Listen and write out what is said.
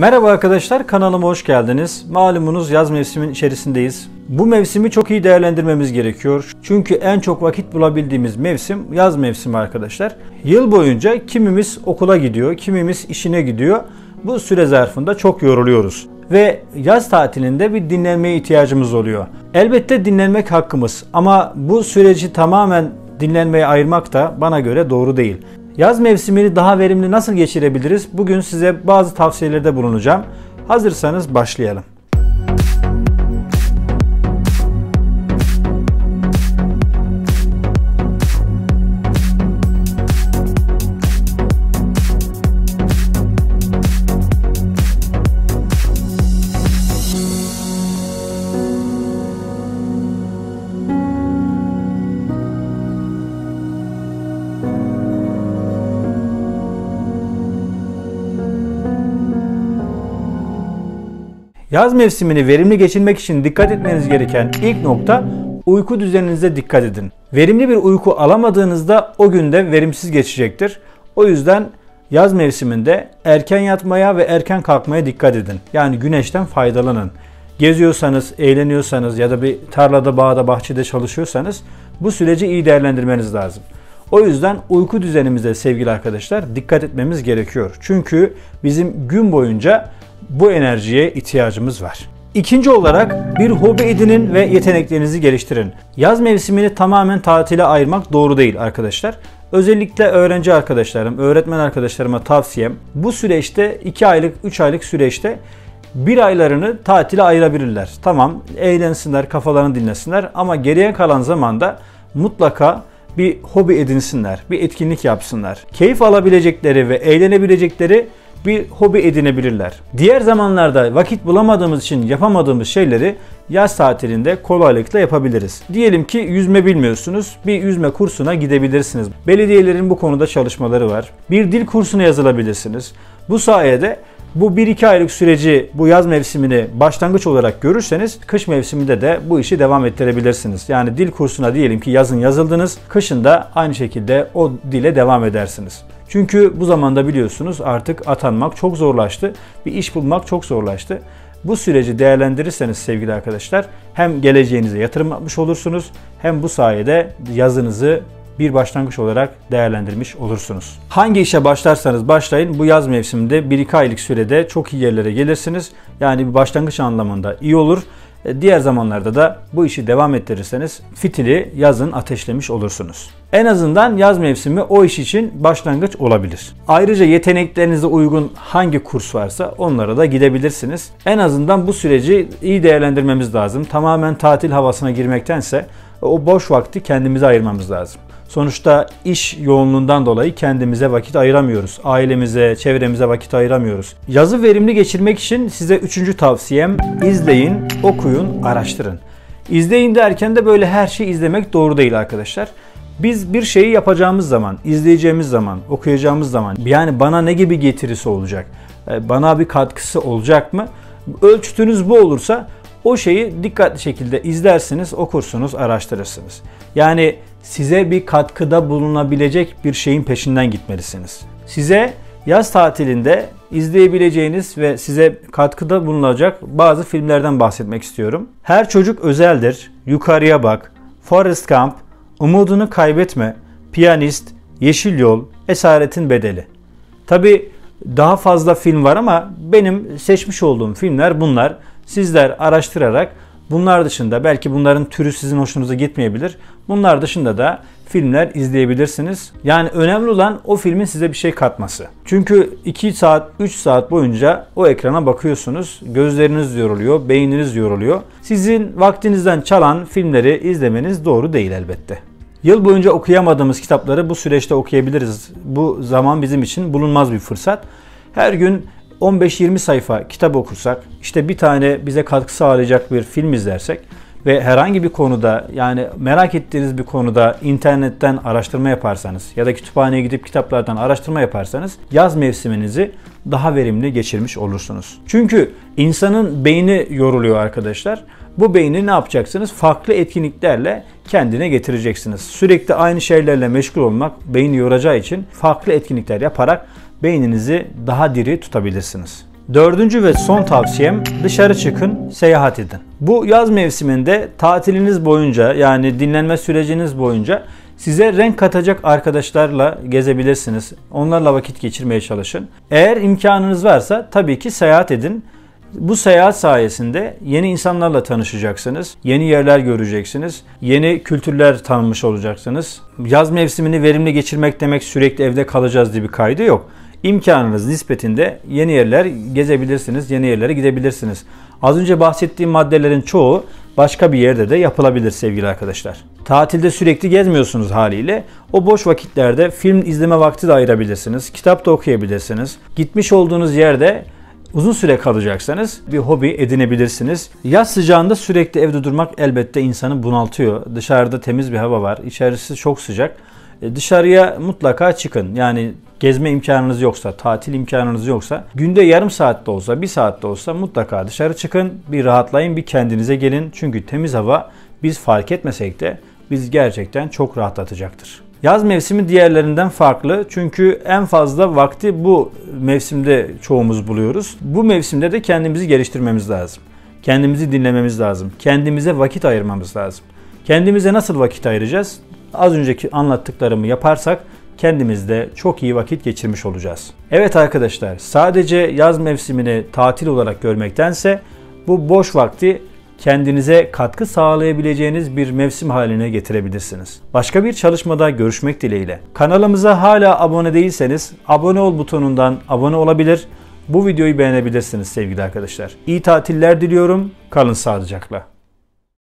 Merhaba arkadaşlar, kanalıma hoş geldiniz. Malumunuz yaz mevsiminin içerisindeyiz. Bu mevsimi çok iyi değerlendirmemiz gerekiyor. Çünkü en çok vakit bulabildiğimiz mevsim yaz mevsimi arkadaşlar. Yıl boyunca kimimiz okula gidiyor, kimimiz işine gidiyor. Bu süre zarfında çok yoruluyoruz. Ve yaz tatilinde bir dinlenmeye ihtiyacımız oluyor. Elbette dinlenmek hakkımız ama bu süreci tamamen dinlenmeye ayırmak da bana göre doğru değil. Yaz mevsimini daha verimli nasıl geçirebiliriz? Bugün size bazı tavsiyelerde bulunacağım. Hazırsanız başlayalım. Yaz mevsimini verimli geçirmek için dikkat etmeniz gereken ilk nokta uyku düzeninize dikkat edin. Verimli bir uyku alamadığınızda o günde verimsiz geçecektir. O yüzden yaz mevsiminde erken yatmaya ve erken kalkmaya dikkat edin. Yani güneşten faydalanın. Geziyorsanız, eğleniyorsanız ya da bir tarlada, bağda, bahçede çalışıyorsanız bu süreci iyi değerlendirmeniz lazım. O yüzden uyku düzenimize sevgili arkadaşlar dikkat etmemiz gerekiyor. Çünkü bizim gün boyunca bu enerjiye ihtiyacımız var. İkinci olarak bir hobi edinin ve yeteneklerinizi geliştirin. Yaz mevsimini tamamen tatile ayırmak doğru değil arkadaşlar. Özellikle öğrenci arkadaşlarım, öğretmen arkadaşlarıma tavsiyem bu süreçte 2 aylık, 3 aylık süreçte bir aylarını tatile ayırabilirler. Tamam, eğlensinler, kafalarını dinlesinler ama geriye kalan zamanda mutlaka bir hobi edinsinler, bir etkinlik yapsınlar. Keyif alabilecekleri ve eğlenebilecekleri bir hobi edinebilirler. Diğer zamanlarda vakit bulamadığımız için yapamadığımız şeyleri yaz tatilinde kolaylıkla yapabiliriz. Diyelim ki yüzme bilmiyorsunuz, bir yüzme kursuna gidebilirsiniz. Belediyelerin bu konuda çalışmaları var. Bir dil kursuna yazılabilirsiniz. Bu sayede bu 1-2 aylık süreci, bu yaz mevsimini başlangıç olarak görürseniz kış mevsiminde de bu işi devam ettirebilirsiniz. Yani dil kursuna diyelim ki yazın yazıldınız, kışın da aynı şekilde o dile devam edersiniz. Çünkü bu zamanda biliyorsunuz artık atanmak çok zorlaştı, bir iş bulmak çok zorlaştı. Bu süreci değerlendirirseniz sevgili arkadaşlar hem geleceğinize yatırım yapmış olursunuz hem bu sayede yazınızı bir başlangıç olarak değerlendirmiş olursunuz. Hangi işe başlarsanız başlayın bu yaz mevsiminde 1-2 aylık sürede çok iyi yerlere gelirsiniz. Yani bir başlangıç anlamında iyi olur. Diğer zamanlarda da bu işi devam ettirirseniz fitili yazın ateşlemiş olursunuz. En azından yaz mevsimi o iş için başlangıç olabilir. Ayrıca yeteneklerinize uygun hangi kurs varsa onlara da gidebilirsiniz. En azından bu süreci iyi değerlendirmemiz lazım. Tamamen tatil havasına girmektense o boş vakti kendimize ayırmamız lazım. Sonuçta iş yoğunluğundan dolayı kendimize vakit ayıramıyoruz. Ailemize, çevremize vakit ayıramıyoruz. Yazı verimli geçirmek için size 3. tavsiyem izleyin, okuyun, araştırın. İzleyin derken de böyle her şeyi izlemek doğru değil arkadaşlar. Biz bir şeyi yapacağımız zaman, izleyeceğimiz zaman, okuyacağımız zaman yani bana ne gibi getirisi olacak? Bana bir katkısı olacak mı? Ölçütünüz bu olursa o şeyi dikkatli şekilde izlersiniz, okursunuz, araştırırsınız. Yani size bir katkıda bulunabilecek bir şeyin peşinden gitmelisiniz. Size yaz tatilinde izleyebileceğiniz ve size katkıda bulunacak bazı filmlerden bahsetmek istiyorum. Her Çocuk Özeldir, Yukarıya Bak, Forrest Gump, Umudunu Kaybetme, Piyanist, Yeşil Yol, Esaretin Bedeli. Tabii daha fazla film var ama benim seçmiş olduğum filmler bunlar. Sizler araştırarak bunlar dışında belki bunların türü sizin hoşunuza gitmeyebilir. Bunlar dışında da filmler izleyebilirsiniz. Yani önemli olan o filmin size bir şey katması. Çünkü 2 saat, 3 saat boyunca o ekrana bakıyorsunuz. Gözleriniz yoruluyor, beyniniz yoruluyor. Sizin vaktinizden çalan filmleri izlemeniz doğru değil elbette. Yıl boyunca okuyamadığımız kitapları bu süreçte okuyabiliriz. Bu zaman bizim için bulunmaz bir fırsat. Her gün 15-20 sayfa kitap okursak, işte bir tane bize katkı sağlayacak bir film izlersek ve herhangi bir konuda yani merak ettiğiniz bir konuda internetten araştırma yaparsanız ya da kütüphaneye gidip kitaplardan araştırma yaparsanız yaz mevsiminizi daha verimli geçirmiş olursunuz. Çünkü insanın beyni yoruluyor arkadaşlar. Bu beyni ne yapacaksınız? Farklı etkinliklerle kendine getireceksiniz. Sürekli aynı şeylerle meşgul olmak beyni yoracağı için farklı etkinlikler yaparak beyninizi daha diri tutabilirsiniz. Dördüncü ve son tavsiyem, dışarı çıkın, seyahat edin. Bu yaz mevsiminde tatiliniz boyunca, yani dinlenme süreciniz boyunca size renk katacak arkadaşlarla gezebilirsiniz. Onlarla vakit geçirmeye çalışın. Eğer imkanınız varsa tabii ki seyahat edin. Bu seyahat sayesinde yeni insanlarla tanışacaksınız, yeni yerler göreceksiniz, yeni kültürler tanımış olacaksınız. Yaz mevsimini verimli geçirmek demek sürekli evde kalacağız diye bir kaydı yok. İmkanınız nispetinde yeni yerler gezebilirsiniz, yeni yerlere gidebilirsiniz. Az önce bahsettiğim maddelerin çoğu başka bir yerde de yapılabilir sevgili arkadaşlar. Tatilde sürekli gezmiyorsunuz haliyle. O boş vakitlerde film izleme vakti de ayırabilirsiniz, kitap da okuyabilirsiniz. Gitmiş olduğunuz yerde uzun süre kalacaksanız bir hobi edinebilirsiniz. Yaz sıcağında sürekli evde durmak elbette insanı bunaltıyor. Dışarıda temiz bir hava var, içerisi çok sıcak. Dışarıya mutlaka çıkın. Yani gezme imkanınız yoksa, tatil imkanınız yoksa günde yarım saatte olsa, bir saatte olsa mutlaka dışarı çıkın. Bir rahatlayın, bir kendinize gelin. Çünkü temiz hava biz fark etmesek de biz gerçekten çok rahatlatacaktır. Yaz mevsimi diğerlerinden farklı çünkü en fazla vakti bu mevsimde çoğumuz buluyoruz. Bu mevsimde de kendimizi geliştirmemiz lazım. Kendimizi dinlememiz lazım. Kendimize vakit ayırmamız lazım. Kendimize nasıl vakit ayıracağız? Az önceki anlattıklarımı yaparsak kendimizde çok iyi vakit geçirmiş olacağız. Evet arkadaşlar, sadece yaz mevsimini tatil olarak görmektense bu boş vakti kendinize katkı sağlayabileceğiniz bir mevsim haline getirebilirsiniz. Başka bir çalışmada görüşmek dileğiyle. Kanalımıza hala abone değilseniz abone ol butonundan abone olabilir. Bu videoyu beğenebilirsiniz sevgili arkadaşlar. İyi tatiller diliyorum. Kalın sağlıcakla.